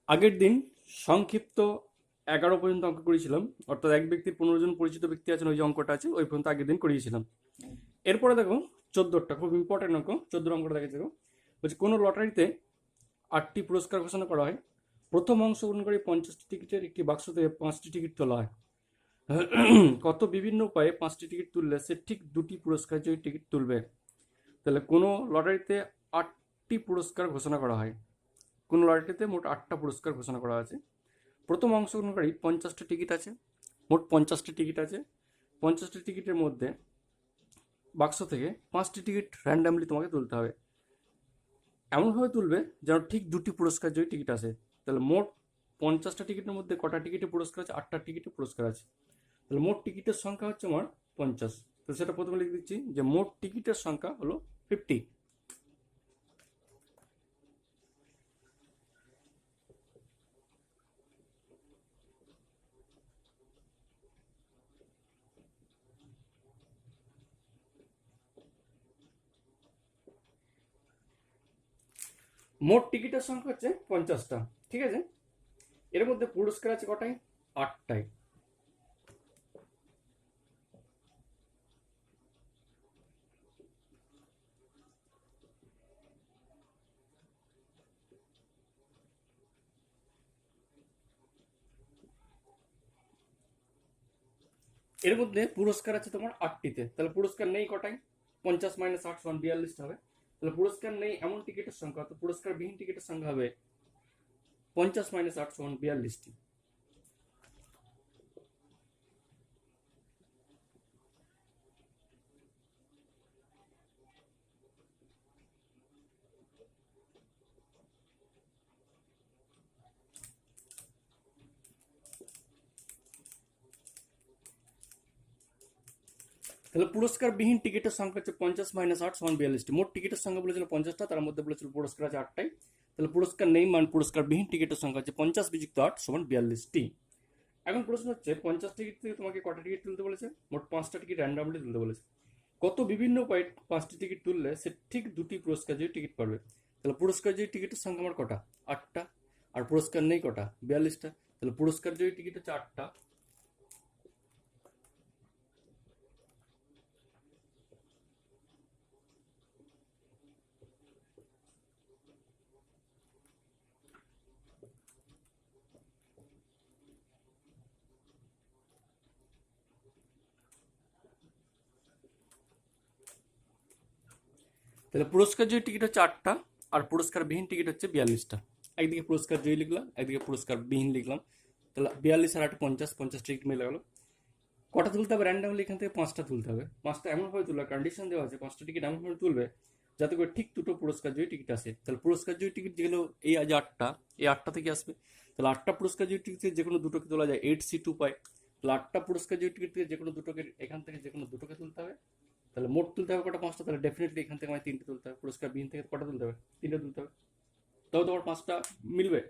আগের দিন সংক্ষিপ্ত 11 পর্যন্ত অঙ্ক করেছিলাম, অর্থাৎ এক ব্যক্তির 15 জন পরিচিত ব্যক্তি আছেন, ওই যে অঙ্কটা আছে ওই পর্যন্ত আগের দিন করিয়েছিলাম। এরপরে দেখো 14টা খুব ইম্পর্টেন্ট অঙ্ক, 14 অঙ্কটা দেখে দেখো। বলছে কোনো লটারিতে 8টি পুরস্কার ঘোষণা করা হয়। প্রথম অংশগ্রহণকারী 50টি টিকিটের একটি বাক্স থেকে 5টি টিকিট তোলা হয়। কত বিভিন্ন উপায়ে 5টি টিকিট তুললে সে ঠিক 2টি পুরস্কার জয়ী টিকিট তুলবে। তাহলে কোনো লটারিতে 8টি পুরস্কার ঘোষণা করা হয়। কোনো লটারিতে মোট 8টা পুরস্কার ঘোষণা করা আছে। প্রথম অংশগ্রহণকারী 50টা টিকিট আছে, মোট 50টি টিকিট আছে। 50টি টিকিটের মধ্যে বাক্স থেকে 5টি টিকিট র্যান্ডামলি তোমাকে তুলতে হবে। এমনভাবে তুলবে যেন ঠিক 2টি পুরস্কার জয়ী টিকিট আসে। তাহলে মোট 50টা টিকিটের মধ্যে কটা টিকিটে পুরস্কার আছে? 8টা টিকিটে পুরস্কার আছে। তাহলে মোট টিকিটের সংখ্যা হচ্ছে আমার 50। তো সেটা প্রথমে লিখে দিচ্ছি যে মোট টিকিটের সংখ্যা হলো 50। মোট টিকিটের সংখ্যা হচ্ছে 50টা, ঠিক আছে। এর মধ্যে পুরস্কার আছে কটাই? 8টাই। এর মধ্যে পুরস্কার আছে তোমার 8টিতে, তাহলে পুরস্কার নেই কটাই? 50 মাইনাস 8 সমান 42 হবে। তাহলে পুরস্কার নেই এমন টিকিটের সংখ্যা, তো পুরস্কার বিহীন টিকিটের সংখ্যা হবে 50 মাইনাস 8 সমান 42টি। তাহলে পুরস্কার বিহীন টিকিটের সংখ্যা হচ্ছে 50 মাইনাস 8 সমান 42টি। মোট টিকিটের সংখ্যা বলেছিল 50টা, তার মধ্যে বলেছিল পুরস্কার আছে 8টাই। তাহলে পুরস্কার নেই মান পুরস্কার বিহীন টিকিটের সংখ্যা হচ্ছে 50 বিযুক্ত 8 সমান 42টি। এখন প্রশ্ন হচ্ছে 50 টিকিট থেকে তোমাকে কটা টিকিট তুলতে বলেছে? মোট 5টা টিকিট র্যান্ডামলি তুলতে বলেছে। কত বিভিন্ন উপায়ে 5টি টিকিট তুললে সে ঠিক 2টি পুরস্কার জয়ী টিকিট পাবে। তাহলে পুরস্কার জয়ী টিকিটের সংখ্যা আমার কটা? 8টা। আর পুরস্কার নেই কটা? 42টা। তাহলে পুরস্কার জয়ী টিকিট হচ্ছে 8টা। তাহলে পুরস্কার জয়ী টিকিট হচ্ছে 8টা, আর পুরস্কার বিহীন টিকিট হচ্ছে 42টা। একদিকে পুরস্কার জয়ী লিখলাম, একদিকে পুরস্কার বিহীন লিখলাম। তাহলে 42 আর 8 50, 50 টিকিট মিলে গেল। কটা তুলতে হবে র্যান্ডামলি? এখান থেকে 5টা তুলতে হবে। 5টা এমনভাবে তুলবে, কন্ডিশন দেওয়া আছে 5টা টিকিট এমনভাবে তুলবে যাতে করে ঠিক 2টো পুরস্কার জয়ী টিকিট আসে। তাহলে পুরস্কার জয়ী টিকিট যেগুলো এই আজ 8টা, এই 8টা থেকে আসবে। তাহলে 8টা পুরস্কার জয়ী টিকিট থেকে যে কোনো দুটোকে তোলা যায়, 8C2 পায়। তাহলে 8টা পুরস্কার জয়ী টিকিট থেকে যে কোনো দুটোকে, এখান থেকে যে কোনো দুটোকে তুলতে হবে। তাহলে মোট তুলতে হবে কটা? 5টা। তাহলে ডেফিনেটলি এখান থেকে আমায় 3টে তুলতে হবে। পুরস্কার বিহীন থেকে কটা তুলতে হবে? 3টে তুলতে হবে। তবে তোমার 5টা মিলবে।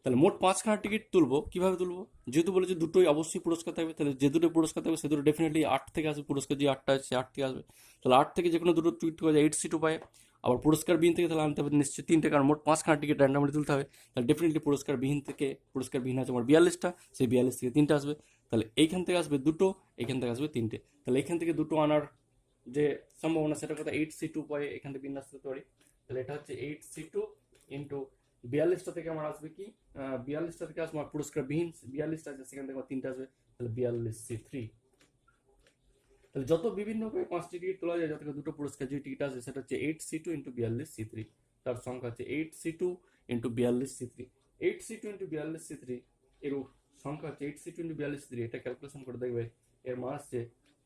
তাহলে মোট 5খানা টিকিট তুলবো। কিভাবে তুলবো? যেহেতু বলেছে দুটোই অবশ্যই পুরস্কার থাকবে, তাহলে যে দুটো পুরস্কার থাকবে সে দুটো ডেফিনেটলি 8 থেকে আসবে। পুরস্কার যে 8টা আছে 8 থেকে আসবে। তাহলে 8 থেকে যে কোনো দুটো টিকিট করে যায় 8C2 পায়। আবার পুরস্কার বিহীন থেকে তাহলে আনতে হবে নিশ্চয়ই 3টে, কারণ মোট 5খানা টিকিট র্যান্ডামলি তুলতে হবে। তাহলে ডেফিনেটলি পুরস্কার বিহীন থেকে, পুরস্কার বিহীন আছে আমার 42টা, সেই 42 থেকে 3টে আসবে। তাহলে এইখান থেকে আসবে দুটো, এইখান থেকে আসবে 3টে। তাহলে এখান থেকে দুটো আনার যে সম্ভাবনা সেটা কথা 8C2 পায়, এখান থেকে বিন্যাস করতে পারি। তাহলে এটা হচ্ছে 8C2 ইন্টু 42টা থেকে আমার আসবে কি? 42টা থেকে আসবে আমার পুরস্কার বিহীন 42টা আছে, সেখান থেকে আমার 3টে আসবে। তাহলে 42C3। তাহলে যত বিভিন্ন উপায়ে 5টি টিকিট তোলা যায় যাতে করে দুটো পুরস্কার যে টিকিট আসে সেটা হচ্ছে 8C2 ইন্টু 42C3। তার সংখ্যা হচ্ছে 8C2 into 42C3। 8C2 into 42C3 এর সংখ্যা হচ্ছে 8C2 ইন্টু 42C3। এটা ক্যালকুলেশন করে দেখবে, এর মান আসছে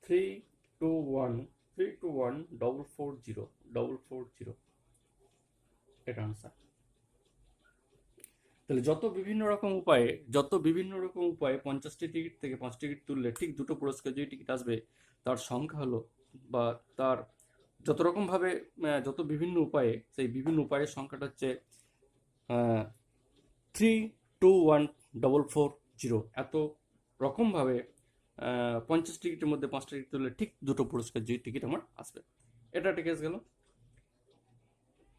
321,440,440। এটা আনসার। তাহলে যত বিভিন্ন রকম উপায়ে 50টি টিকিট থেকে 5 টিকিট তুললে ঠিক দুটো পুরস্কার যে টিকিট আসবে তার সংখ্যা হলো, বা তার যত রকম ভাবে যত বিভিন্ন উপায়ে, সেই বিভিন্ন উপায়ের সংখ্যাটা হচ্ছে 321,440। এত রকমভাবে 50 টিকিটের মধ্যে 5টা টিকিট তুললে ঠিক দুটো পুরস্কার যে টিকিট আমার আসবে। এটা একটা কেস গেল,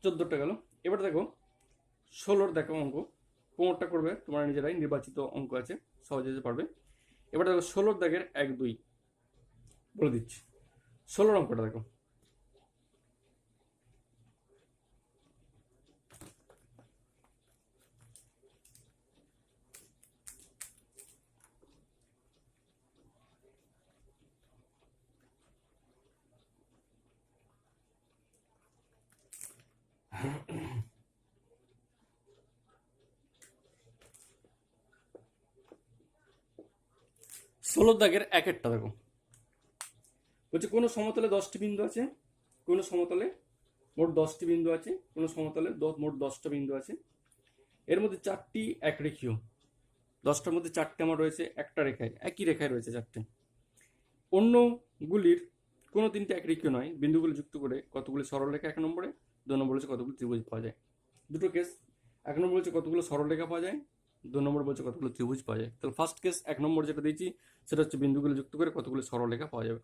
14টা গেল। এবার দেখো 16 দেখো অঙ্ক। কোনটা করবে তোমরা নিজেরাই, নির্বাচিত অঙ্ক আছে, সহজে পারবে। এবার দেখো 16 দাগের 1 2 বলে দিচ্ছি। 16 অঙ্কটা দেখো, 16 দাগের 1 দেখো, বলছে কোনো সমতলে 10টি বিন্দু আছে, কোনো সমতলে মোট 10টি বিন্দু আছে, কোনো সমতলে মোট 10টা বিন্দু আছে, এর মধ্যে 4টি একরেখীয়, 10টার মধ্যে 4টে আমার রয়েছে একটা রেখায়, একই রেখায় রয়েছে 4টে। অন্যগুলির কোনো 3টে একরেখীয় নয়, বিন্দুগুলো যুক্ত করে কতগুলি সরলরেখা 1 নম্বরে, 2 নম্বর বলছে কতগুলো ত্রিভুজ পাওয়া যায়। দুটো কেস, 1 নম্বর বলছে কতগুলো সরলরেখা পাওয়া যায়, 2 নম্বর বলছে কতগুলো ত্রিভুজ পাওয়া যায়। তাহলে ফার্স্ট কেস 1 নম্বর যেটা দিয়েছি সেটা হচ্ছে বিন্দুগুলো যুক্ত করে কতগুলো সরলরেখা পাওয়া যাবে।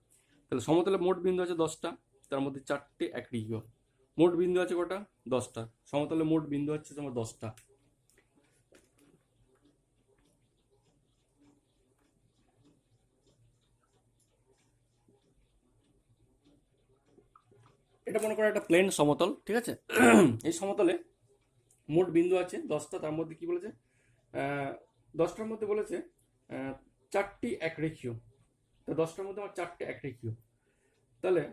তাহলে সমতলে মোট বিন্দু আছে 10টা, তার মধ্যে 4টে একরেখীয়। মোট বিন্দু আছে কটা? 10টা। সমতলে মোট বিন্দু হচ্ছে তোমার 10টা। এটা মনে করো একটা প্লেন সমতল, ঠিক আছে? এই সমতলে মোট বিন্দু আছে 10টা, তার মধ্যে কি বলেছে, 10টার মধ্যে বলেছে 4টি একরেখীয়। তো 10টার মধ্যে আমার 4টে একরেখীয়। তাহলে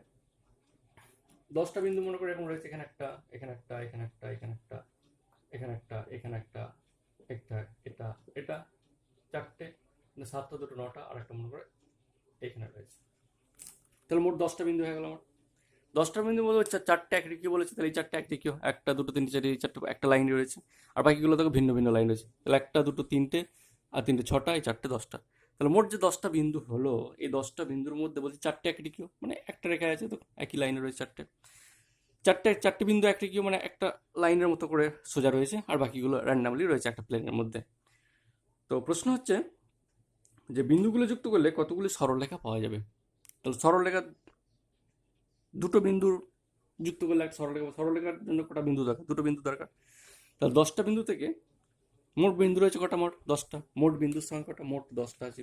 10টা বিন্দু মনে করে এরকম রয়েছে, এখানে একটা, এখানে একটা, এখানে একটা, এখানে একটা, এখানে একটা, এখানে একটা, একটা, এটা, এটা 4টে, 7টা, 2টো 9টা, আর একটা মনে করে এখানে রয়েছে। তাহলে মোট 10টা বিন্দু হয়ে গেল আমার। 10টার বিন্দুর মধ্যে 4টে একরেখীয় বলেছে, তাহলে এই 4টে একরেখীয়, 1 2 3 4 এই 4টে একটা লাইন রয়েছে, আর বাকিগুলো দেখো ভিন্ন ভিন্ন লাইন রয়েছে। তাহলে 1 2 3টে, আর 3টে 6টা, এই 4টে 10টা। তাহলে মোট যে 10টা বিন্দু হলো, এই 10টা বিন্দুর মধ্যে বলছে 4টে একরেখীয়, মানে একটা রেখা আছে তো একই লাইনে রয়েছে 4টে বিন্দু একরেখীয়, মানে একটা লাইনের মতো করে সোজা রয়েছে, আর বাকিগুলো র্যান্ডামলি রয়েছে একটা প্লেনের মধ্যে। তো প্রশ্ন হচ্ছে যে বিন্দুগুলো যুক্ত করলে কতগুলি সরলরেখা পাওয়া যাবে। তাহলে সরলরেখা, দুটো বিন্দুর যুক্ত করলে এক সরলরেখা, সরলরেখার জন্য কটা বিন্দু দরকার? দুটো বিন্দু দরকার। তাহলে 10টা বিন্দু থেকে মোট বিন্দু রয়েছে কটা? মোট 10টা। মোট বিন্দুর সংখ্যা কটা? মোট 10টা আছে।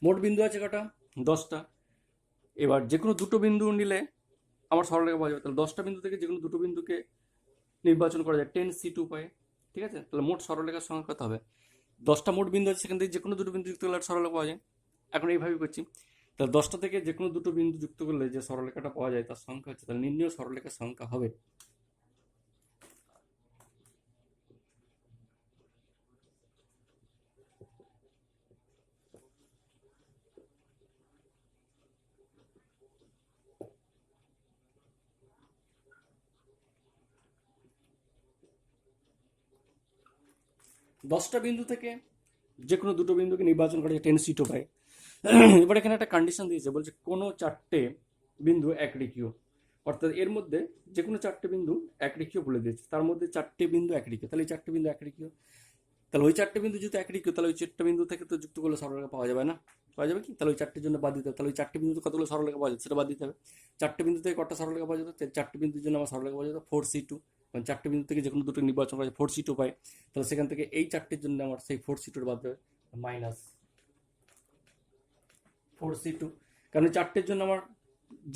মোট বিন্দু আছে কটা? 10টা। এবার যে কোনো দুটো বিন্দু নিলে আমার সরলরেখা পাওয়া যাবে। তাহলে 10টা বিন্দু থেকে যে কোনো দুটো বিন্দুকে নির্বাচন করা যায় 10c2 উপায়ে, ঠিক আছে? তাহলে মোট সরলরেখার সংখ্যা কত হবে? 10টা মোট বিন্দু আছে, সেখান থেকে যে কোনো দুটো বিন্দু যুক্ত করলে সরলরেখা পাওয়া যায়। এখন এইভাবে করছি, তাহলে 10টা থেকে যে কোনো দুটো বিন্দু যুক্ত করলে যে সরলরেখাটা পাওয়া যায় তার সংখ্যা হচ্ছে, তাহলে নির্ণয় সরলরেখার সংখ্যা হবে 10টা বিন্দু থেকে যে কোনো দুটো বিন্দুকে নির্বাচন করা যায় 10c2 উপায়ে। এবার এখানে একটা কন্ডিশন দিয়েছে, বলছে কোনো 4টে বিন্দু একরেখীয়, অর্থাৎ এর মধ্যে যে কোনো 4টে বিন্দু একরেখীয় বলে দিয়েছে, তার মধ্যে 4টে বিন্দু একরেখীয়, তাহলে এই 4টে বিন্দু একরেখীয়। তাহলে ওই 4টে বিন্দু যেহেতু একরেখীয়, তাহলে ওই 4টে বিন্দু থেকে তো যুক্ত করলে সরলরেখা পাওয়া যাবে না? পাওয়া যাবে কি? তাহলে ওই 4টের জন্য বাদ দিতে হবে। তাহলে ওই 4টে বিন্দু কতগুলো সরলরেখা পাওয়া যাবে সেটা বাদ দিতে হবে। 4টে বিন্দু থেকে কটা সরলরেখা পাওয়া যেত? 4টে বিন্দুর জন্য আমার সরলরেখা পাওয়া যেত 4c2, কারণ 4টে বিন্দু থেকে যে কোনো দুটো নির্বাচন করা যায় 4c2 পাই। তাহলে সেখান থেকে এই 4টের জন্য আমার সেই 4c2 বাদ দেবে, মাইনাস 4c2, কারণ 4টের জন্য আমার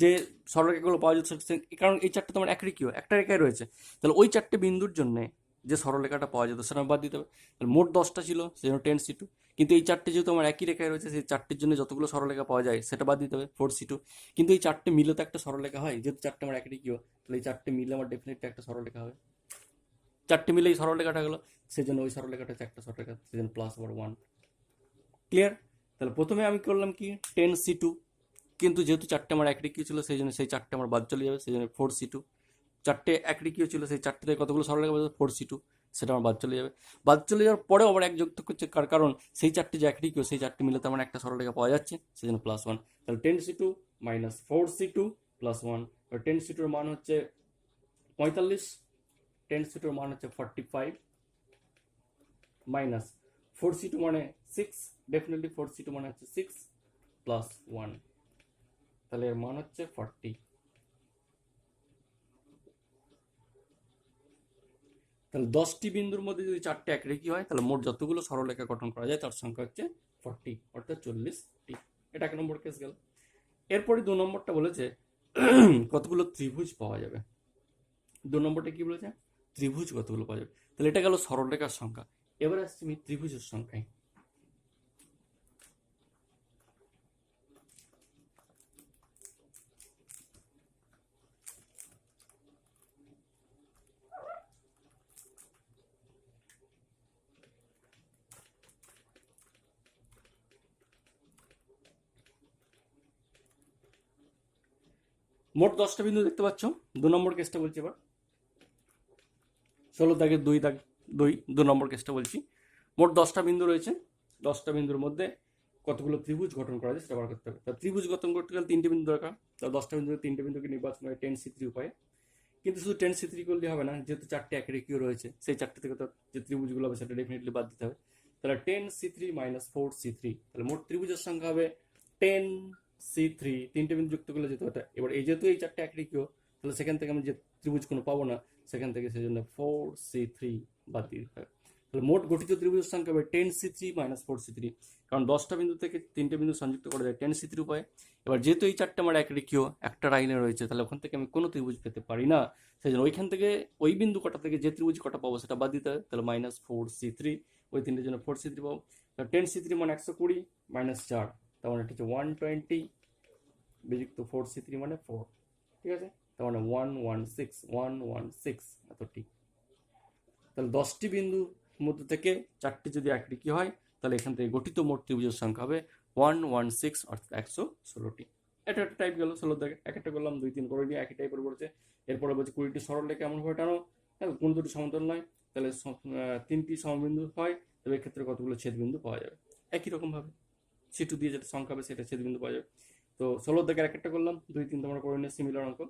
যে সরলরেখাগুলো পাওয়া যাচ্ছে, কারণ এই 4টে তোমার একরেখীয়, একটা রেখায় রয়েছে, তাহলে ওই 4টে বিন্দুর জন্য যে সরলরেখাটা পাওয়া যেত সেটা বাদ দিতে হবে। তাহলে মোট 10টা ছিল, সেই জন্য 10c2, কিন্তু এই 4টে যেহেতু আমার একই রেখায় রয়েছে, সেই 4টের জন্য যতগুলো সরলরেখা পাওয়া যায় সেটা বাদ দিতে হবে 4c2। কিন্তু এই 4টে মিলে তো একটা সরলরেখা হয়, যেহেতু 4টে আমার একরেখীয়, তাহলে এই 4টে মিলে আমার ডেফিনেটলি একটা সরলরেখা হবে। 4টে মিলে এই সরলরেখাটা গেলো, সেই জন্য ওই সরলরেখাটা হচ্ছে একটা সরলরেখা, সেই জন্য প্লাস আবার 1। ক্লিয়ার? তাহলে প্রথমে আমি করলাম কি 10c2, কিন্তু যেহেতু 4টে আমার একরেখীয় ছিল সেই জন্য সেই 4টে আমার বাদ চলে যাবে, সেই জন্য 4c2। 4টে একরেখীয় ছিল, সেই 4টে থেকে কতগুলো সরলরেখা পাওয়া যাবে? 4c2, সেটা আমার বাদ চলে যাবে। বাদ চলে যাওয়ার পরেও আবার এক যুক্ত করছে, কারণ সেই 4টে যে একরেখীয় সেই 4টে মিলে তো আমার একটা সরলরেখা পাওয়া যাচ্ছে, সেই জন্য +1। তাহলে 10c2 মাইনাস 4c2 +1, 10c2 এর মান হচ্ছে 45, 10c2 এর মান হচ্ছে 45, মাইনাস 4c2 মানে 6, ডেফিনেটলি 4c2 মানে হচ্ছে 6 +1, তাহলে এর মান হচ্ছে 40। তাহলে 10টি বিন্দুর মধ্যে যদি 4টে একরেখী হয় তাহলে মোট যতগুলো সরলরেখা গঠন করা যায় তার সংখ্যা হচ্ছে 40, অর্থাৎ 40টি। এটা 1 নম্বর কেস গেল। এরপরে 2 নম্বরটা বলেছে কতগুলো ত্রিভুজ পাওয়া যাবে। 2 নম্বরটা কি বলেছে, ত্রিভুজ কতগুলো পাওয়া যাবে। তাহলে এটা গেল সরলরেখার সংখ্যা। এবার আসছি আমি ত্রিভুজের সংখ্যায়। মোট 10টা বিন্দু দেখতে পাচ্ছ। 2 নম্বর কেসটা বলছি এবার। 16 দাগের 2 নম্বর কেসটা বলছি। মোট 10টা বিন্দু রয়েছে। 10টা বিন্দুর মধ্যে কতগুলো ত্রিভুজ গঠন করা যায় সেটা বার করতে হবে। তা ত্রিভুজ গঠন করতে গেলে 3টে বিন্দু দরকার। তা 10টা বিন্দু 3টে বিন্দুকে নির্বাচন করে 10C3 উপায়ে। কিন্তু শুধু 10C3 করলে হবে না, যেহেতু 4টে একরেখীয় রয়েছে সেই 4টে থেকে তো যে ত্রিভুজগুলো হবে সেটা ডেফিনেটলি বাদ দিতে হবে। তাহলে 10C3 - 4C3, তাহলে মোট ত্রিভুজের সংখ্যা হবে 10C3। 3টে বিন্দু যুক্ত করলে যেতে হবে। এবার এই যেহেতু এই 4টে একরেখীয়, তাহলে সেখান থেকে আমি যে ত্রিভুজ কোনো পাবো না, সেখান থেকে সেই জন্য 4C3 বাদ দিয়ে দিতে হবে। তাহলে মোট গঠিত ত্রিভুজের সংখ্যা হবে 10C3 - 4C3, কারণ 10টা বিন্দু থেকে 3টে বিন্দু সংযুক্ত করা যায় 10C3 উপায়ে। এবার যেহেতু এই 4টে আমার একরেখীয় একটা লাইনে রয়েছে, তাহলে ওখান থেকে আমি কোনো ত্রিভুজ পেতে পারি না। সেই জন্য ওইখান থেকে ওই বিন্দু কটা থেকে যে ত্রিভুজ কটা পাবো সেটা বাদ দিতে হবে। তাহলে -4C3, ওই 3টের জন্য 4C3 পাবো। 10C3 মানে 120 -4, তার মানে এটা হচ্ছে 120 বিযুক্ত 4C3 মানে 4, ঠিক আছে। তার মানে 116 এত ঠিক। তাহলে 10টি বিন্দুর মধ্যে থেকে 4টি যদি একরেখী হয় তাহলে এখান থেকে গঠিত মোট ত্রিভুজের সংখ্যা হবে 116, অর্থাৎ 116টি। এটা একটা টাইপ গেল। 16 থেকে এক একটা করলাম, 2 3 করে নিয়ে একই টাইপের বলছে। এরপরে বলছে 20টি সরলরেখা এমনভাবে টানো, হ্যাঁ, কোন দুটি সমান্তরাল নয়, তাহলে 3টি সমবিন্দু হয়, তবে এক্ষেত্রে কতগুলো ছেদবিন্দু পাওয়া যাবে। একই রকম ভাবে C2 দিয়ে যেটা সংখ্যা হবে সেটা ছেদবিন্দু পাওয়া যাবে। তো 16 থেকে এক একটা করলাম, 2 3 তোমরা করে নিয়ে সিমিলার অঙ্ক।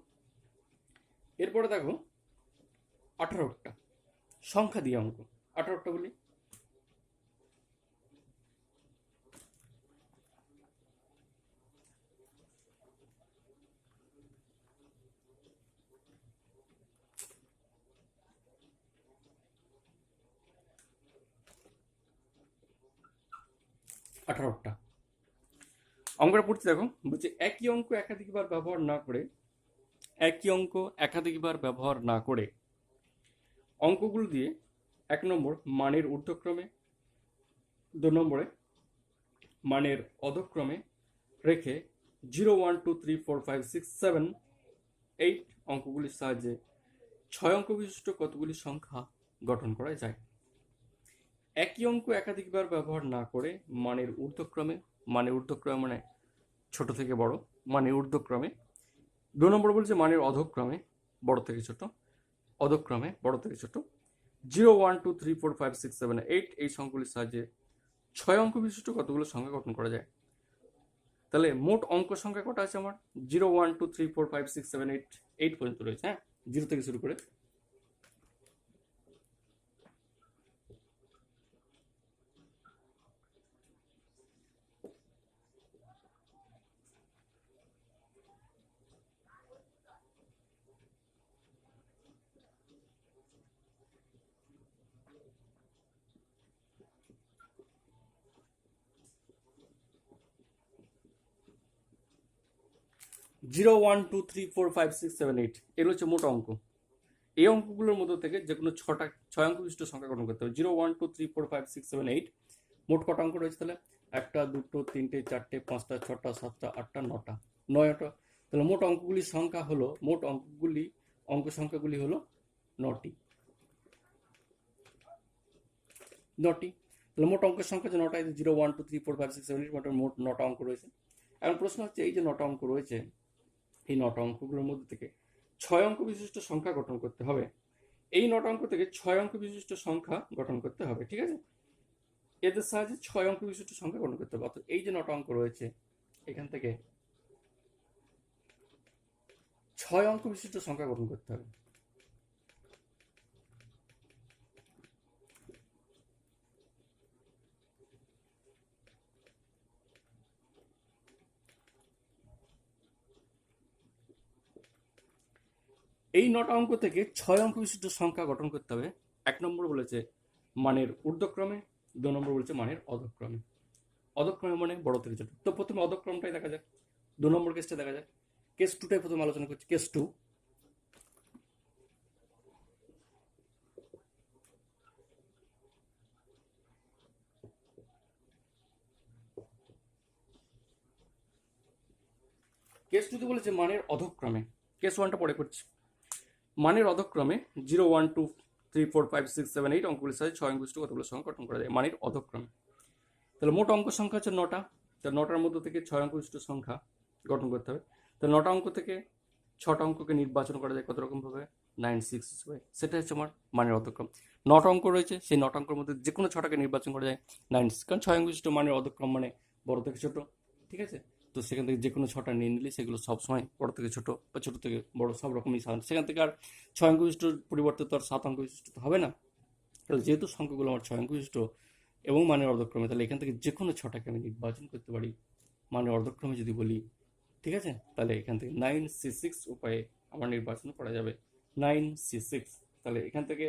এরপরে দেখো 18টা সংখ্যা দিয়ে অঙ্ক। 18টা বলি। আঠারোটা অঙ্কটা পড়তে দেখো। বলছে একই অঙ্ক একাধিকবার ব্যবহার না করে অঙ্কগুলো দিয়ে 1 নম্বর মানের ঊর্ধ্বক্রমে, 2 নম্বরে মানের অধক্রমে রেখে 0 1 2 3 4 5 6 7 8 অঙ্কগুলির সাহায্যে 6 অঙ্ক বিশিষ্ট কতগুলি সংখ্যা গঠন করা যায়। একই অঙ্ক একাধিকবার ব্যবহার না করে মানের ঊর্ধ্বক্রমে মানে ছোট থেকে বড়, মানের ঊর্ধ্বক্রমে। 2 নম্বর বলছে মানের অধক্রমে, বড় থেকে ছোট, অধক্রমে বড় থেকে ছোট 0 1 2 3 4 5 6 7 8 এই সংখ্যাগুলির সাহায্যে 6 অঙ্ক বিশিষ্ট কতগুলো সংখ্যা গঠন করা যায়। তাহলে মোট অঙ্ক সংখ্যা কটা আছে আমার? 0 1 2 3 4 5 6 7 8 8 পর্যন্ত রয়েছে। হ্যাঁ, 0 থেকে শুরু করে। 0 1 2 3 4 5 6 7 8 এগুলো হচ্ছে মোট অঙ্ক। এই অঙ্কগুলোর মধ্যে থেকে যে কোনো 6 অঙ্ক বিশিষ্ট সংখ্যা গঠন করতে হবে। 0 1 2 3 4 5 6 7 8 মোট কটা অঙ্ক রয়েছে? তাহলে 1টা 2টো 3টে 4টে 5টা 6টা 7টা 8টা 9টা। তাহলে মোট অঙ্কগুলির সংখ্যা হলো, অঙ্ক সংখ্যাগুলি হলো 9টি। তাহলে মোট অঙ্কের সংখ্যা যে 9টা, 0 1 2 3 4 5 6 7 8 মোট 9টা অঙ্ক রয়েছে। এখন প্রশ্ন হচ্ছে এই যে 9টা অঙ্ক রয়েছে, এই 9টা অঙ্কগুলোর মধ্যে থেকে 6 অঙ্ক বিশিষ্ট সংখ্যা গঠন করতে হবে। এই 9টা অঙ্ক থেকে 6 অঙ্ক বিশিষ্ট সংখ্যা গঠন করতে হবে, ঠিক আছে। এদের সাহায্যে 6 অঙ্ক বিশিষ্ট সংখ্যা গঠন করতে হবে। অর্থাৎ এই যে 9টা অঙ্ক রয়েছে, এখান থেকে 6 অঙ্ক বিশিষ্ট সংখ্যা গঠন করতে হবে। এই 9টা অঙ্ক থেকে 6 অঙ্ক বিশিষ্ট সংখ্যা গঠন করতে হবে। এক নম্বর বলেছে মানের ঊর্ধ্বক্রমে, 2 নম্বর বলেছে মানের অধক্রমে। অধক্রমে মানে বড় থেকে ছোট। তো প্রথমে অধক্রমটাই দেখা যাক, 2 নম্বর কেসটা দেখা যাক। কেস 2টাই প্রথমে আলোচনা করছি। কেস 2, কেস 2তে বলেছে মানের অধক্রমে। কেস 1টা পরে করছি। মানের অধক্রমে 0 1 2 3 4 5 6 7 8 অঙ্কগুলির সাথে 6 অঙ্কবিশিষ্ট কতগুলো সংখ্যা গঠন করা যায় মানের অধক্রমে। তাহলে মোট অঙ্ক সংখ্যা হচ্ছে 9টা। তাহলে 9টার মধ্যে থেকে 6 অঙ্কবিশিষ্ট সংখ্যা গঠন করতে হবে। তাহলে 9টা অঙ্ক থেকে 6টা অঙ্ককে নির্বাচন করা যায় কত রকম ভাবে? 9 6 ভাবে। সেটা হচ্ছে আমার মানের অধক্রম। 9টা অঙ্ক রয়েছে, সেই 9টা অঙ্কের মধ্যে যে কোনো 6টাকে নির্বাচন করা যায় 9 6, কারণ 6 অঙ্কবিশিষ্ট মানের অধক্রম মানে বড় থেকে ছোট। ঠিক আছে, তো সেখান থেকে যে কোনো 6টা নিয়ে নিলে সেগুলো সবসময় বড় থেকে ছোট বা ছোট থেকে বড় সব রকমই সাধারণ। সেখান থেকে আর 6 অঙ্ক বিশিষ্ট পরিবর্তে তো আর 7 অঙ্ক বিশিষ্ট হবে না। তাহলে যেহেতু সংখ্যাগুলো আমার 6 অঙ্ক বিশিষ্ট এবং মানের অর্ধক্রমে, তাহলে এখান থেকে যে কোনো 6টাকে আমি নির্বাচন করতে পারি মানের অর্ধক্রমে যদি বলি। ঠিক আছে, তাহলে এখান থেকে 9C6 উপায়ে আমার নির্বাচন করা যাবে 9C6। তাহলে এখান থেকে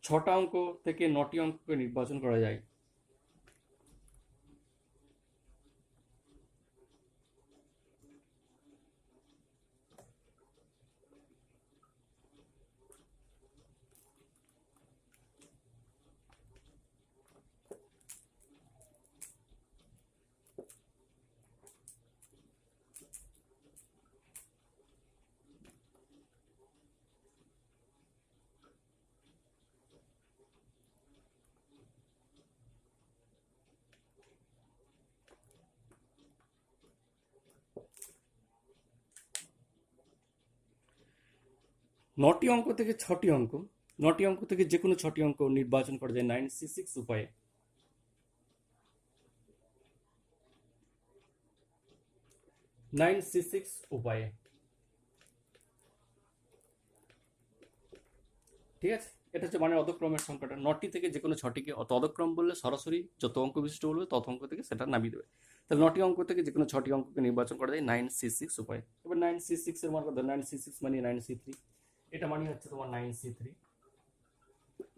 6টা অঙ্ক থেকে 9টি অঙ্ককে নির্বাচন করা যায়। নটি অঙ্ক থেকে 6টি অঙ্ক, 9টি অঙ্ক থেকে যে কোনো 6টি অঙ্ক নির্বাচন করা যায় 9C6 উপায়ে। 9C6 উপায়ে। ঠিক আছে, এটা হচ্ছে মানে অধক্রমের সংখ্যাটা। 9টি থেকে যে কোনো 6টিকে, অত অধক্রম বললে সরাসরি যত অঙ্ক বিশিষ্ট বলবে তত অঙ্ক থেকে সেটা নামিয়ে দেবে। তাহলে 9টি অঙ্ক থেকে যে কোনো 6টি অঙ্ককে নির্বাচন করা যায় 9C6 উপায়ে। এবার 9C6 এর মান কত? 9C6 মানে 9C3, এটা মানে হচ্ছে তোমার 9C3।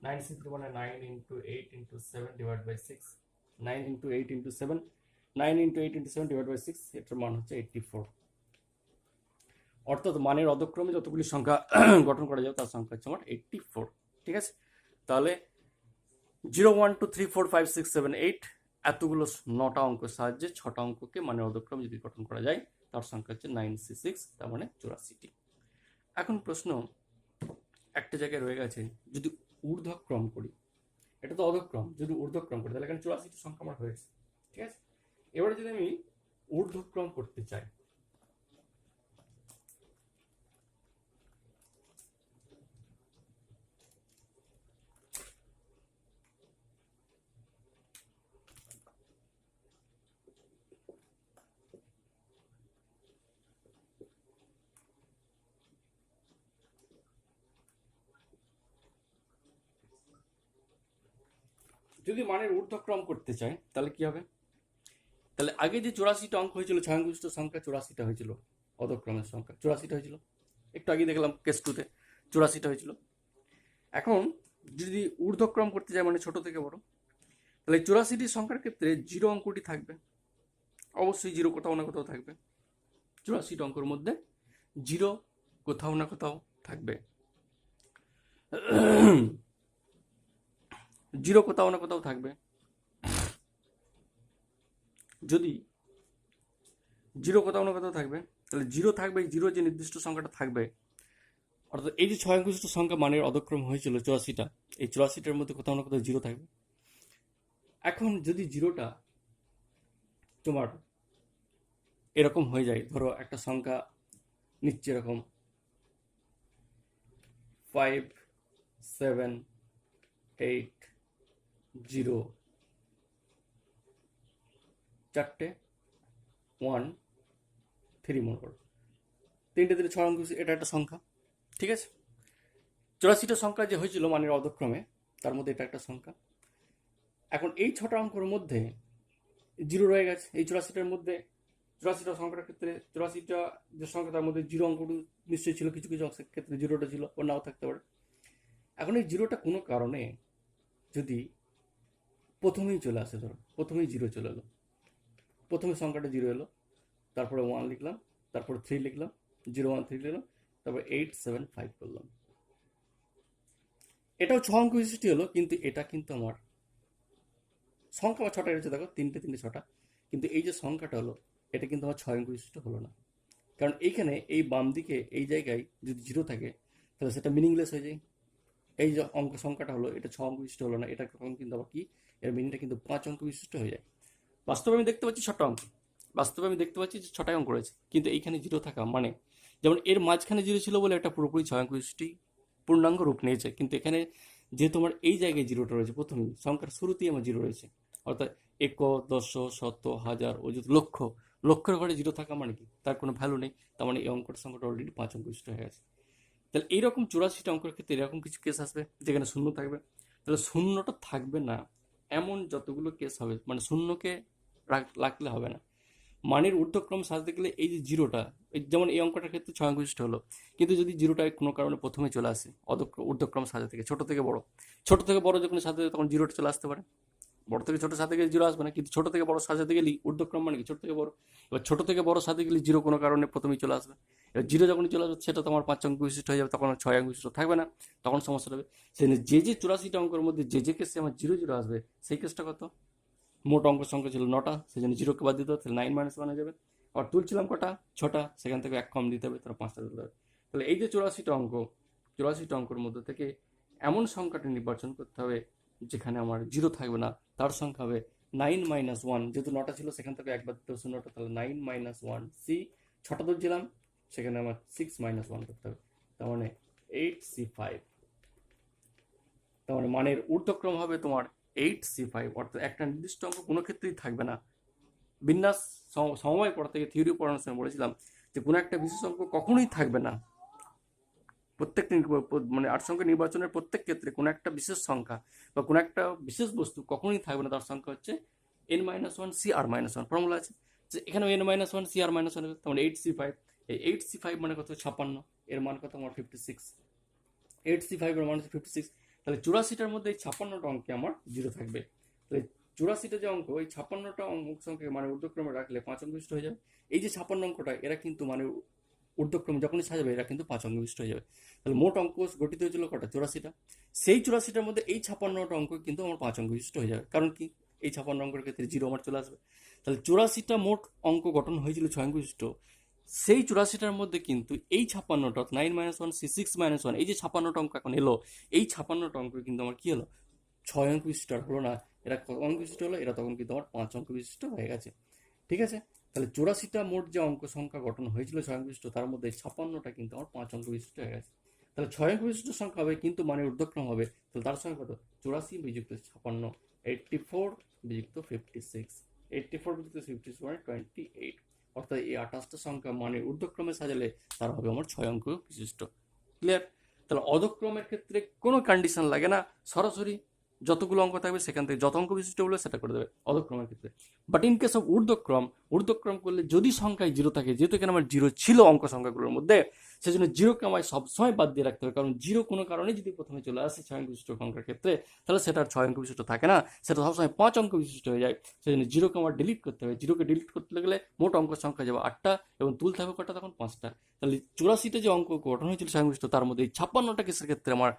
9C3 মানে 9 into 8 into 7 divide by 6, 9 into 8 into 7, 9 into 8 into 7 divide by 6, এটার মান হচ্ছে 84। অর্থাৎ মানের অধক্রমে যতগুলি সংখ্যা গঠন করা যাবে তার সংখ্যা হচ্ছে আমার 84। ঠিক আছে, তাহলে 0 1 2 3 4 5 6 7 8 এতগুলো 9টা অঙ্কের সাহায্যে 6টা অঙ্ককে মানের অধক্রম যদি গঠন করা যায় তার সংখ্যা হচ্ছে 9C6, তার মানে 84টি। এখন প্রশ্ন একটা জায়গায় রয়ে গেছে, যদি ঊর্ধ্বক্রম করি, এটা তো অধক্রম, যদি ঊর্ধ্বক্রম করি তাহলে এখানে 84টি সংখ্যা আমার হয়েছে। ঠিক আছে, এবারে যদি আমি ঊর্ধ্বক্রম করতে চাই, যদি মানের ঊর্ধ্বক্রম করতে চাই তাহলে কি হবে? তাহলে আগে যে 84টা অঙ্ক হয়েছিল, 6 অঙ্ক বিশিষ্ট সংখ্যা 84টা হয়েছিল, অধক্রমের সংখ্যা 84টা হয়েছিল। একটু আগে দেখলাম কেস 2তে 84টা হয়েছিল। এখন যদি ঊর্ধ্বক্রম করতে চাই মানে ছোট থেকে বড়, তাহলে 84টি সংখ্যার ক্ষেত্রে 0 অঙ্কটি থাকবে, অবশ্যই 0 কোথাও না কোথাও থাকবে। 84টি অঙ্কের মধ্যে 0 কোথাও না কোথাও থাকবে। 0 কোথাও না কোথাও থাকবে। যদি 0 কোথাও না কোথাও থাকবে, তাহলে 0 থাকবে, 0 যে নির্দিষ্ট সংখ্যাটা থাকবে, অর্থাৎ এই যে 6 অঙ্ক বিশিষ্ট সংখ্যা মানের অধক্রম হয়েছিল 84টা, এই 84টার মধ্যে কোথাও না কোথাও 0 থাকবে। এখন যদি 0টা তোমার এরকম হয়ে যায়, ধরো একটা সংখ্যা নিচ্ছে এরকম 5 7 8 0 4টে 1 3 মনে করো, 3টে 6 অঙ্ক, এটা একটা সংখ্যা। ঠিক আছে, 84টা সংখ্যা যে হয়েছিল মানের অধক্রমে তার মধ্যে এটা একটা সংখ্যা। এখন এই 6টা অঙ্কের মধ্যে 0 রয়ে গেছে। এই 84টার মধ্যে, 84টা সংখ্যাটার ক্ষেত্রে 84টা যে সংখ্যা তার মধ্যে 0 অঙ্কটি নিশ্চয়ই ছিল, কিছু কিছু অংশের ক্ষেত্রে 0টা ছিল, ও নাও থাকতে পারে। এখন এই জিরোটা কোনো কারণে যদি প্রথমেই চলে আসে, ধরো প্রথমেই জিরো চলে এলো, প্রথমে সংখ্যাটা জিরো এলো, তারপরে 1 লিখলাম, তারপরে 3 লিখলাম, 0 1 3 লিখলাম, তারপরে 8 7 5 করলাম, এটাও 6 অঙ্ক বিশিষ্ট হলো, কিন্তু এটা কিন্তু আমার সংখ্যা আমার 6টা রয়েছে, দেখো 3টে 3টে 6টা, কিন্তু এই যে সংখ্যাটা হলো এটা কিন্তু আমার 6 অঙ্ক বিশিষ্ট হলো না। কারণ এইখানে এই বাম দিকে এই জায়গায় যদি জিরো থাকে তাহলে সেটা মিনিংলেস হয়ে যায়। এই যে অঙ্ক সংখ্যাটা হলো এটা 6 অঙ্ক বিশিষ্ট হলো না, এটা তখন কিন্তু আবার কি, এর মিনিংটা কিন্তু 5 অঙ্ক বিশিষ্ট হয়ে যায়। বাস্তবে আমি দেখতে পাচ্ছি 6টা অঙ্ক, বাস্তবে আমি দেখতে পাচ্ছি যে 6টাই অঙ্ক রয়েছে, কিন্তু এইখানে জিরো থাকা মানে, যেমন এর মাঝখানে জিরো ছিল বলে এটা পুরোপুরি 6 অঙ্ক বিশিষ্টই পূর্ণাঙ্গ রূপ নিয়েছে, কিন্তু এখানে যে তোমার এই জায়গায় জিরোটা রয়েছে প্রথমেই সংখ্যার শুরুতেই আমার জিরো রয়েছে, অর্থাৎ এক, দশ, শত, হাজার, অযুত, লক্ষ, লক্ষের ঘরে জিরো থাকা মানে কি, তার কোনো ভ্যালু নেই, তার মানে এই অঙ্কটার সংখ্যাটা অলরেডি 5 অঙ্ক বিশিষ্ট হয়ে গেছে। তাহলে এইরকম 84টা অঙ্কের ক্ষেত্রে এরকম কিছু কেস আসবে যেখানে শূন্য থাকবে, তাহলে শূন্যটা থাকবে না এমন যতগুলো কেস হবে, মানে শূন্যকে রাখলে হবে না। মানের ঊর্ধ্বক্রম সাজাতে গেলে এই যে জিরোটা, যেমন এই অঙ্কটার ক্ষেত্রে 6 অঙ্ক বিশিষ্ট হলো, কিন্তু যদি জিরোটা কোনো কারণে প্রথমে চলে আসে ঊর্ধ্বক্রম সাজা থেকে, ছোট থেকে বড়, ছোট থেকে বড় যখন সাজাতে তখন জিরোটা চলে আসতে পারে, বড় থেকে ছোট সাথে গেলে জিরো আসবে না, কিন্তু ছোট থেকে বড় সাজাতে গেলেই ঊর্ধ্বক্রম মানে কি ছোট থেকে বড়, এবার ছোট থেকে বড় সাথে গেলে জিরো কোনো কারণে প্রথমেই চলে আসবে, এবার জিরো যখনই চলে আসবে সেটা তোমার 5 অঙ্ক বিশিষ্ট হয়ে যাবে, তখন আর 6 অঙ্ক বিশিষ্ট থাকবে না, তখন সমস্যা হবে। সেজন্য যে 84টা অঙ্কের মধ্যে যে কেসে আমার জিরো জিরো আসবে সেই কেসটা কত, মোট অঙ্ক সংখ্যা ছিল 9টা, সেজন্য জিরোকে বাদ দিতে হবে, তাহলে 9 - 1 হয়ে যাবে। আর তুলছিলাম কটা, 6টা, সেখান থেকে এক কম দিতে হবে, তাহলে 5টা দিতে হবে। তাহলে এই যে 84টা অঙ্কের মধ্যে থেকে এমন সংখ্যাটা নির্বাচন করতে হবে যেখানে আমার জিরো থাকবে না, তার সংখ্যা হবে 9 - 1, যেহেতু 9টা ছিল সেখান থেকে একবার দিতে হবে শূন্যটা, তাহলে 9 - 1 সি, 6টা ধরছিলাম, সেখানে আমার 6 - 1 করতে হবে, তার মানে 8C5, তার মানে মানের ঊর্ধ্বক্রম হবে তোমার 8C5, অর্থাৎ একটা নির্দিষ্ট অঙ্ক কোনো ক্ষেত্রেই থাকবে না। বিন্যাস সমবায় পড়া থেকে থিওরি পড়ানোর সময় বলেছিলাম যে কোনো একটা বিশেষ অঙ্ক কখনোই থাকবে না, প্রত্যেকটা মানে আট সংখ্যা নির্বাচনের প্রত্যেক ক্ষেত্রে কোনো একটা বিশেষ সংখ্যা বা কোনো একটা বিশেষ বস্তু কখনোই থাকবে না, তার সংখ্যা হচ্ছে n-1 CR-1 ফর্মুলা আছে, যে এখানে n-1 CR-1 হবে, তার মানে 8C5, এই 8C5 মানে কত 56, এর মান কত আমার 56, 8C5 এর মান হচ্ছে 56, তাহলে 84টার মধ্যে এই 56টা অঙ্কে আমার জিরো থাকবে, তাহলে 84টা যে অঙ্ক, ওই 56টা অঙ্ক সংখ্যা মানে ঊর্ধ্বক্রমে রাখলে 5 অঙ্ক বিশিষ্ট হয়ে যাবে। এই যে 56 অঙ্কটা এরা কিন্তু মানে ঊর্ধ্বক্রমে যখনই সাজাবে এরা কিন্তু 5 অঙ্ক বিশিষ্ট হয়ে যাবে। তাহলে মোট অঙ্ক গঠিত হয়েছিল কটা, 84টা, সেই 84টার মধ্যে এই 56টা অঙ্ক কিন্তু আমার 5 অঙ্ক বিশিষ্ট হয়ে যাবে, কারণ কি এই 56 অঙ্কের ক্ষেত্রে জিরো আমার চলে আসবে। তাহলে 84টা মোট অঙ্ক গঠন হয়েছিল 6 অঙ্ক বিশিষ্ট, সেই 84টার মধ্যে কিন্তু এই 56টা 9 - 1 6 - 1, এই যে 56টা অঙ্ক এখন এলো, এই 56টা অঙ্ক কিন্তু আমার কি হলো, 6 অঙ্ক বিশিষ্ট আর হলো না, এরা কত অঙ্ক বিশিষ্ট হলো, এরা তখন কিন্তু আমার 5 অঙ্ক বিশিষ্ট হয়ে গেছে। ঠিক আছে, তাহলে 84টা মোট যে অঙ্ক সংখ্যা গঠন হয়েছিল 6 অঙ্ক বিশিষ্ট, তার মধ্যে 56টা কিন্তু আমার 5 অঙ্ক বিশিষ্ট হয়ে গেছে। তাহলে 6 অঙ্ক বিশিষ্ট সংখ্যা হবে কিন্তু মানে ঊর্ধ্বক্রম হবে, তাহলে তার সংখ্যা কত, 84 বিযুক্ত 56, 84 বিযুক্ত 56, 84 বিযুক্ত 56 মানে 28, অর্থাৎ এই 28টা সংখ্যা মানে ঊর্ধ্বক্রমে সাজালে তার হবে আমার 6 অঙ্ক বিশিষ্ট। ক্লিয়ার? তাহলে অধক্রমের ক্ষেত্রে কোনো কন্ডিশন লাগে না, সরাসরি যতগুলো অঙ্ক থাকবে সেখান থেকে যত অঙ্ক বিশিষ্ট বলে সেটা করে দেবে অধক্রমের ক্ষেত্রে। বাট ইন কেস অফ ঊর্ধ্বক্রম করলে যদি সংখ্যায় জিরো থাকে, যেহেতু এখানে আমার জিরো ছিল অঙ্ক সংখ্যাগুলোর মধ্যে, সেজন্য জিরোকে আমায় সবসময় বাদ দিয়ে রাখতে হবে, কারণ জিরো কোনো কারণে যদি প্রথমে চলে আসে 6 অঙ্ক বিশিষ্ট সংখ্যার ক্ষেত্রে, তাহলে সেটা আর 6 অঙ্ক বিশিষ্ট থাকে না, সেটা সবসময় 5 অঙ্ক বিশিষ্ট হয়ে যায়। সেজন্য জিরোকে আমার ডিলিট করতে হবে, জিরোকে ডিলিট করতে গেলে মোট অঙ্ক সংখ্যা যাবে 8টা এবং তুল থাকবে কটা তখন 5টা। তাহলে 84টা যে অঙ্ক গঠন হয়েছিল 6 অঙ্ক বিশিষ্ট, তার মধ্যে এই 56টা কেসের ক্ষেত্রে আমার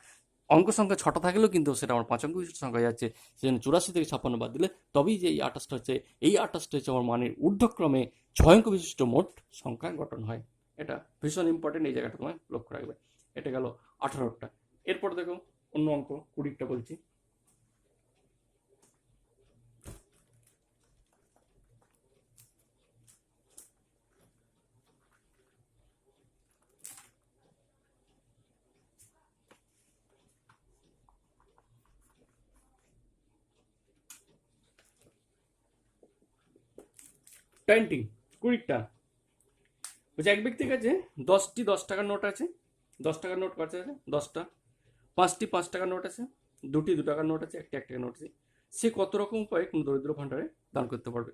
অঙ্ক সংখ্যা 6টা থাকলেও কিন্তু সেটা আমার 5 অঙ্ক বিশিষ্ট সংখ্যা যাচ্ছে, সেজন্য 84 থেকে 56 বাদ দিলে তবেই যে এই 28টা হচ্ছে, এই 28টা হচ্ছে আমার মানের ঊর্ধ্বক্রমে 6 অঙ্ক বিশিষ্ট মোট সংখ্যা গঠন হয়। এটা ভীষণ ইম্পর্টেন্ট, এই জায়গাটা তোমায় লক্ষ্য রাখবে। এটা গেল 18টা। এরপর দেখো অন্য অঙ্ক 20টা বলছি। টোয়েন্টি, 20টা বলছে এক ব্যক্তির কাছে 10টি 10 টাকার নোট আছে, 10 টাকার নোট কাছে আছে 10টা, 5টি 5 টাকার নোট আছে, 2টি 2 টাকার নোট আছে, একটি 1 টাকার নোট আছে, সে কত রকম উপায়ে কোনো দরিদ্র ভাণ্ডারে দান করতে পারবে।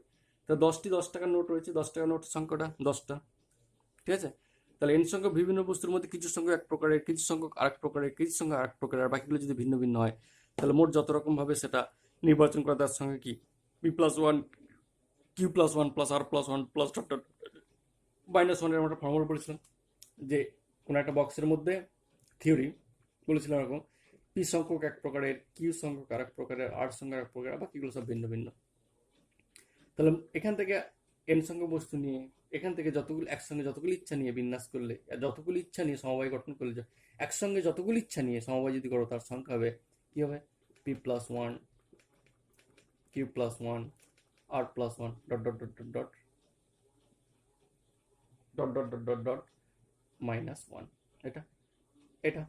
তা 10টি 10 টাকার নোট রয়েছে, 10 টাকার নোটের সংখ্যাটা 10টা, ঠিক আছে, তাহলে এন সংখ্যক বিভিন্ন বস্তুর মধ্যে কিছু সংখ্যক এক প্রকারের, কিছু সংখ্যক আরেক প্রকারের, কিছু সংখ্যক আরেক প্রকারের, আর বাকিগুলো যদি ভিন্ন ভিন্ন হয় তাহলে মোট যত রকম ভাবে সেটা নির্বাচন করা তার সঙ্গে কি P plus one Q plus one plus R plus one plus dot dot minus ওয়ানের আমরা ফর্মুলা পড়েছিলাম যে কোনো একটা বক্সের মধ্যে থিওরি বলেছিলাম এরকম পি সংখ্যক এক প্রকারের, কিউ সংখ্যক আরেক প্রকারের, আর সংখ্যক এক প্রকারের, বাকিগুলো সব ভিন্ন ভিন্ন। তাহলে এখান থেকে এন সংখ্যক বস্তু নিয়ে এখান থেকে যতগুলো একসঙ্গে যতগুলো ইচ্ছা নিয়ে বিন্যাস করলে, যতগুলো ইচ্ছা নিয়ে সমবায় গঠন করলে, একসঙ্গে যতগুলো ইচ্ছা নিয়ে সমবায় যদি করো তার সংখ্যা হবে কি হবে P plus one Q plus one R plus one dot dot dot dot dot dot dot dot dot dot minus one. এটা এটা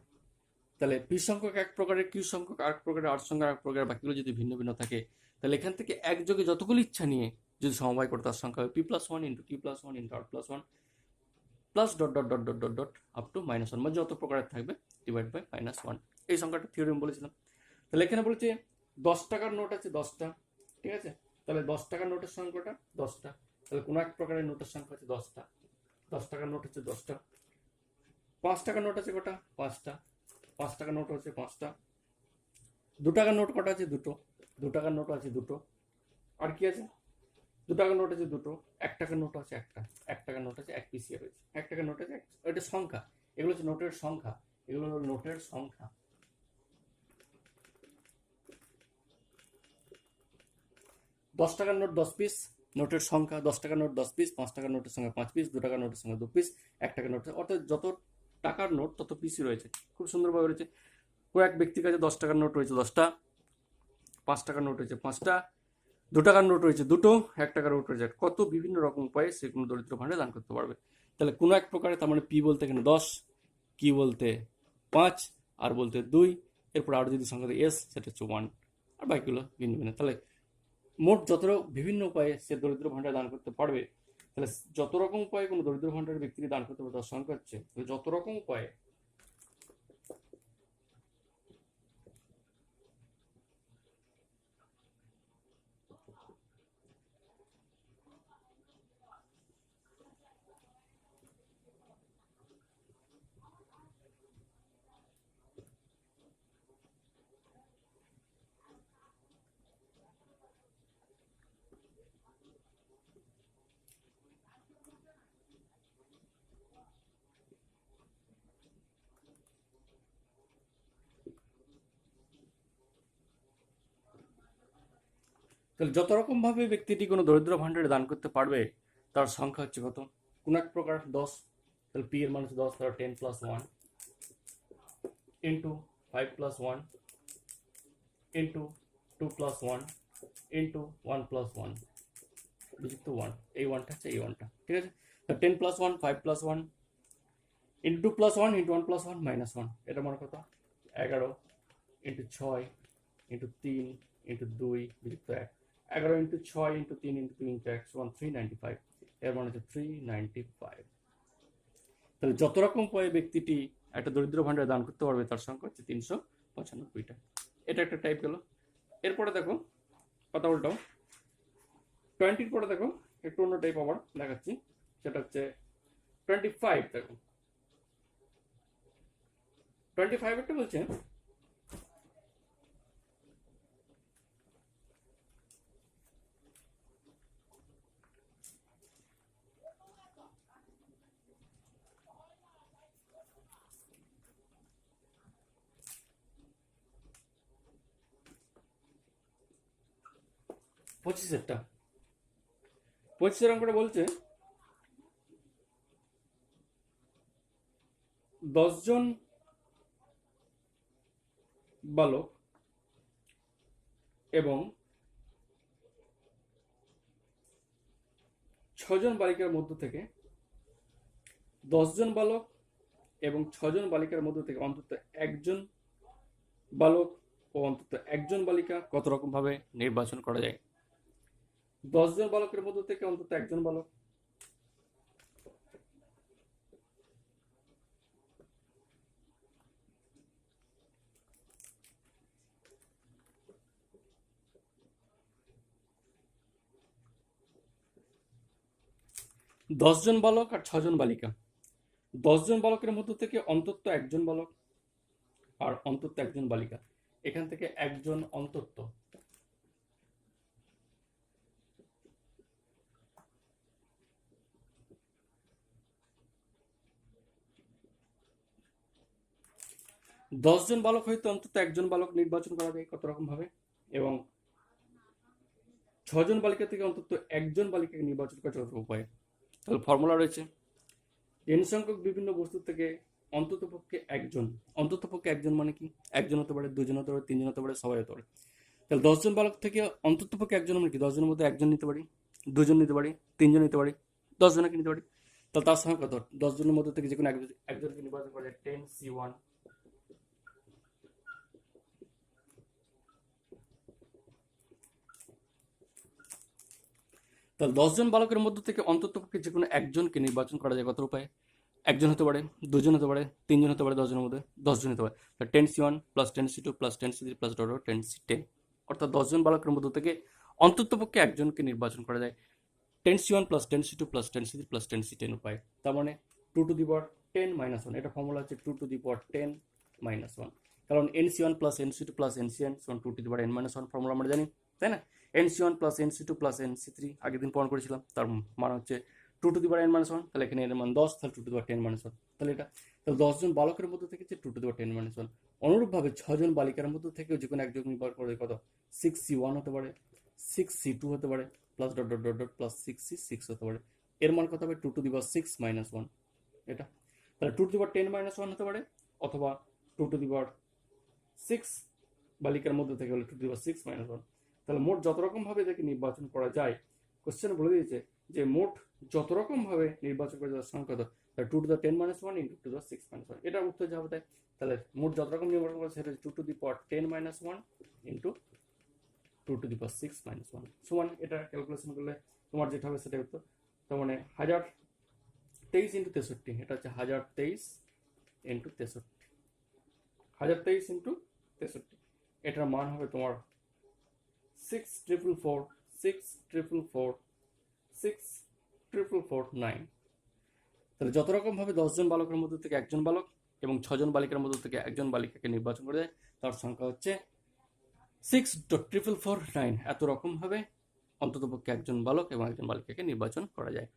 তাহলে পি সংখ্যক এক প্রকারের, কিউ সংখ্যক আরেক প্রকারের, আর সংখ্যক আরেক প্রকারের, বাকিগুলো যদি ভিন্ন ভিন্ন থাকে তাহলে এখান থেকে একযোগে যতগুলো ইচ্ছা নিয়ে যদি সমবায় করে তার সংখ্যা হবে P plus one into Q plus one into R plus one plus dot dot dot dot dot dot up to minus one, মানে যত প্রকারের থাকবে ডিভাইড বাই মাইনাস ওয়ান। এই সংখ্যাটা থিওরিম বলেছিলাম। তাহলে এখানে বলছে 10 টাকার নোট আছে 10টা, ঠিক আছে? তাহলে 10 টাকার নোটের সংখ্যাটা 10টা, তাহলে কোনো এক প্রকারের নোটের সংখ্যা হচ্ছে 10টা, 10 টাকার নোট হচ্ছে 10টা। 5 টাকার নোট আছে কটা? 5টা, 5 টাকার নোট হচ্ছে 5টা। 2 টাকার নোট কটা আছে? দুটো, 2 টাকার নোট আছে দুটো। আর কি আছে? 2 টাকার নোট আছে দুটো, 1 টাকার নোট আছে একটা, 1 টাকার নোট আছে এক পিসিয়া রয়েছে, 1 টাকার নোট আছে এটা সংখ্যা, এগুলো হচ্ছে নোটের সংখ্যা, এগুলো হলো নোটের সংখ্যা। 10 টাকার নোট 10 পিস, নোটের সংখ্যা 10 টাকার নোট 10 পিস, 5 টাকার নোটের সঙ্গে 5 পিস, 2 টাকার নোটের সঙ্গে 2 পিস, 1 টাকার নোট, অর্থাৎ যত টাকার নোট তত পিসই রয়েছে। খুব সুন্দরভাবে রয়েছে। কয়েক ব্যক্তির কাছে 10 টাকার নোট রয়েছে 10টা, 5 টাকার নোট রয়েছে 5টা, 2 টাকার নোট রয়েছে দুটো, 1 টাকার নোট রয়েছে কত বিভিন্ন রকম উপায়ে সে কোনো দরিদ্র ভাণ্ডারে দান করতে পারবে। তাহলে কোনো এক প্রকারে তার মানে পি বলতে এখানে 10, কি বলতে 5, আর বলতে 2, এরপর আর যদি সংখ্যা এস সেটা হচ্ছে 1, আর বাকিগুলো ভিন্ন ভিন্ন। তাহলে মোট যত বিভিন্ন উপায়ে সে দরিদ্র ভাণ্ডারে দান করতে পারবে, তাহলে যত রকম উপায়ে কোনো দরিদ্র ভাণ্ডারের ব্যক্তিকে দান করতে পারবে তার সংখ্যা হচ্ছে যত রকম উপায়ে তাহলে যত রকম ভাবে ব্যক্তিটি কোনো দরিদ্র ভাণ্ডারে দান করতে পারবে তার সংখ্যা হচ্ছে কত? কোন এক প্রকার 10, তাহলে পি এর মান হচ্ছে 10, তাহলে 10 plus 1 into 5 plus 1 into 2 plus 1 into 1 plus 1 বিযুক্ত 1, এই 1টা হচ্ছে এই 1টা, ঠিক আছে? তাহলে 10 plus 1 5 plus 1 into 2 plus 1 into 1 plus 1 minus 1, এটা মানে কত? 11 into 6 into 3 into 2 বিযুক্ত 1, 11 into 6 into 3 into 2 into 1 সমান 395, এর মানে হচ্ছে 395। তাহলে যত রকম উপায়ে ব্যক্তিটি একটা দরিদ্র ভাণ্ডারে দান করতে পারবে তার সংখ্যা হচ্ছে 395টা। এটা একটা টাইপ গেল। এরপরে দেখো কথা উল্টাও, 20-র পরে দেখো একটু অন্য টাইপ আবার দেখাচ্ছি, সেটা হচ্ছে 25। দেখো 25 একটা বলছে পঁচিশেরটা, 25-এর অঙ্কটা বলছে 10 জন বালক এবং 6 জন বালিকার মধ্য থেকে 10 জন বালক এবং 6 জন বালিকার মধ্য থেকে অন্তত একজন বালক ও অন্তত একজন বালিকা কত রকম ভাবে নির্বাচন করা যায়। 10 জন বালকের মধ্য থেকে অন্তত একজন বালক, দশ জন বালক আর 6 জন বালিকা, 10 জন বালকের মধ্য থেকে অন্তত একজন বালক আর অন্তত একজন বালিকা, এখান থেকে একজন অন্তত 10 জন বালক হইতে অন্তত একজন বালক নির্বাচন করা যায় কত রকম ভাবে, এবং 6 জন বালিকা থেকে অন্তত একজন বালিকাকে নির্বাচন করা যত উপায়। তাহলে ফর্মুলা রয়েছে n সংখ্যক বিভিন্ন বস্তু থেকে অন্ততপক্ষে একজন মানে কি, একজন হতে পারে, 2 জন হতে পারে, 3 জন হতে পারে, সবাই হতে পারে। তাহলে 10 জন বালক থেকে অন্ততপক্ষে একজন মানে কি, 10 জনের মধ্যে একজন নিতে পারি, 2 জন নিতে পারি, 3 জন নিতে পারি, 10 জনকে নিতে পারি। তাহলে তার সংখ্যা কত, 10 জনের মধ্যে থেকে যে কোনো একজনকে নির্বাচন করা যায় 10c1। তাহলে 10 জন বালকের মধ্যে থেকে অন্ততপক্ষে যে কোনো একজনকে নির্বাচন করা যায় কত উপায়ে, একজন হতে পারে, 2 জন হতে পারে, 3 জন হতে পারে, 10 জনের মধ্যে 10 জন হতে পারে। তাহলে 10c1 plus 10c2 plus 10c3 plus 10c10, অর্থাৎ 10 জন বালকের মধ্যে থেকে অন্ততপক্ষে একজনকে নির্বাচন করা যায় 10c1 plus 10c2 plus 10c3 plus 10c10 উপায়। তার মানে 2^10 - 1, এটা ফর্মুলা হচ্ছে 2^10 - 1, কারণ nc1 plus nc2 plus ncn সমান 2^n - 1 ফর্মুলা আমরা জানি, তাই না। nc1 plus nc2 plus nc3 আগের দিন প্রমাণ করেছিলাম, তার মান হচ্ছে 2^n - 1, তাহলে এখানে এর মান 10, তাহলে 2^10 - 1, তাহলে এটা, তাহলে 10 জন বালকের মধ্যে থেকে যে 2^10 - 1। অনুরূপভাবে 6 জন বালিকার মধ্যে থেকেও যে কোনো একজন নির্ভর করে কত, 6c1 হতে পারে, 6c2 হতে পারে, plus dot dot dot dot plus 6c6 হতে পারে। এর মান কত হবে, 2^6 - 1, এটা। তাহলে 2^10 - 1 হতে পারে, অথবা 2^6 বালিকার মধ্যে থেকে হলে 2^6 - 1। তাহলে মোট যত রকম ভাবে এদেরকে নির্বাচন করা যায়, কোশ্চেন বলে দিয়েছে যে মোট যত রকম ভাবে নির্বাচন করা যায় সংখ্যা কত, 2^10 - 1 ইন্টু 2^6 - 1, এটা উত্তর যাবে তাই। তাহলে মোট যত রকম নির্বাচন করা সেটা 2^10 - 1 ইন্টু 2^6 - 1 সমান, এটা ক্যালকুলেশন করলে তোমার যেটা হবে সেটাই উত্তর। তার মানে 1023 ইন্টু 63, এটা হচ্ছে 1023 ইন্টু 63, 1023 ইন্টু 63, এটার মান হবে তোমার 6,444,6,444,9। তাহলে যত রকম ভাবে 10 জন বালকের মধ্যে থেকে একজন বালক এবং 6 জন বালিকার মধ্যে থেকে একজন বালিকাকে নির্বাচন করে যায়, তার সংখ্যা হচ্ছে 6,444,9। এত রকম ভাবে অন্ততপক্ষে একজন বালক এবং একজন বালিকাকে নির্বাচন করা যায়।